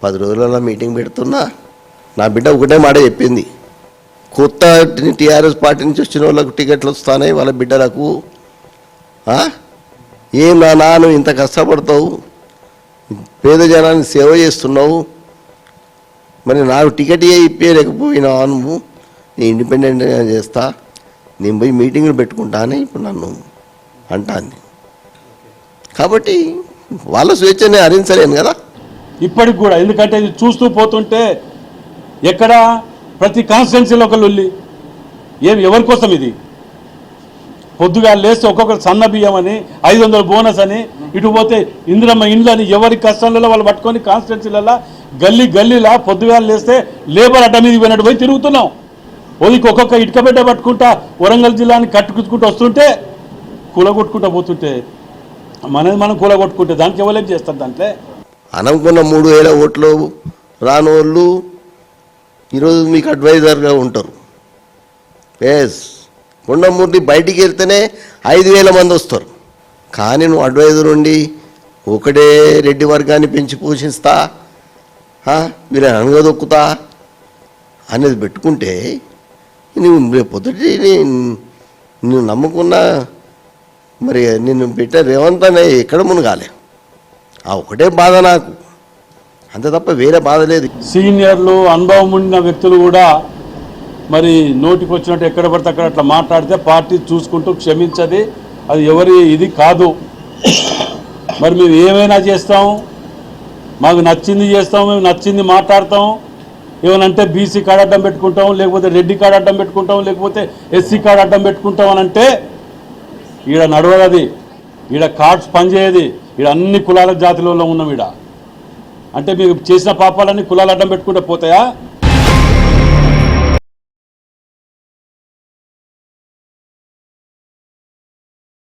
10 రోజులలో మీటింగ్ పెడుతున్నా. నా బిడ్డ ఒకటే మాట చెప్పింది, కొత్త టీఆర్ఎస్ పార్టీ నుంచి వచ్చిన వాళ్ళకు టికెట్లు వస్తున్నాయి, వాళ్ళ బిడ్డలకు. ఏం నాన్న ఇంత కష్టపడతావు, పేద జనాన్ని సేవ చేస్తున్నావు, మరి నాకు టికెట్ ఇప్పలేకపోయినా నువ్వు, నేను ఇండిపెండెంట్గా చేస్తా, నేను పోయి మీటింగ్లు పెట్టుకుంటా అని ఇప్పుడు నన్ను అంటాను. కాబట్టి వాళ్ళ స్వేచ్ఛని హరించలేను కదా ఇప్పటికి కూడా. ఎందుకంటే ఇది చూస్తూ పోతుంటే ఎక్కడ ప్రతి కాన్స్టిట్యున్సీలో ఒక లొల్లి. ఎవరి కోసం ఇది? పొద్దుగా లేస్తే ఒక్కొక్కరు సన్న బియ్యం అని, 500 బోనస్ అని, ఇటు పోతే ఇందిరమ్మ ఇండ్లు అని, ఎవరి కష్టాలలో వాళ్ళు పట్టుకొని కాన్స్టిట్యున్సీలలో గల్లీలా పొద్దుగా లేస్తే లేబర్ అడ్డ మీద పోయినట్టు పోయి తిరుగుతున్నాం. ఒక్కొక్క ఇటుక బిడ్డ పట్టుకుంటా వరంగల్ జిల్లాని కట్టుకుంటూ వస్తుంటే, కూలగొట్టుకుంటూ పోతుంటే మనం కూలగొట్టుకుంటే దానికి ఎవరేం చేస్తారు? దాంట్లో అనుకున్న 3000 ఓట్లు రాని వాళ్ళు ఈరోజు మీకు అడ్వైజర్గా ఉంటారు. ఎస్, కొండమూర్తి బయటికి వెళ్తేనే 5000 మంది వస్తారు. కానీ నువ్వు అడ్వైజర్ ఉండి ఒకటే రెడ్డి వర్గాన్ని పెంచి పోషిస్తా, మీరు అనగదొక్కుతా అనేది పెట్టుకుంటే నువ్వు పొద్దుటి నువ్వు నమ్ముకున్న మరి నిన్ను పెట్టే రేవంత్ అనే ఎక్కడ మునగాలి. ఆ ఒకటే బాధ నాకు, అంతే తప్ప వేరే బాధ లేదు. సీనియర్లు అనుభవం ఉన్న వ్యక్తులు కూడా మరి నోటికి వచ్చినట్టు ఎక్కడ పడితే అక్కడ అట్లా మాట్లాడితే పార్టీ చూసుకుంటూ క్షమించది, అది ఎవరి ఇది కాదు. మరి మేము ఏమైనా చేస్తాం, మాకు నచ్చింది చేస్తాం, మేము నచ్చింది మాట్లాడతాం. ఏమనంటే బీసీ కార్డు అడ్డం పెట్టుకుంటాం, లేకపోతే రెడ్డి కార్డు అడ్డం పెట్టుకుంటాం, లేకపోతే ఎస్సీ కార్డు అడ్డం పెట్టుకుంటాం అని అంటే ఈడ నడవది, ఈడ కార్డ్స్ పనిచేయది. ఈడ అన్ని కులాల జాతిలో ఉన్నాం. ఈడ అంటే మీరు చేసిన పాపాలన్నీ కులాలు అడ్డం పెట్టుకుంటే పోతాయా?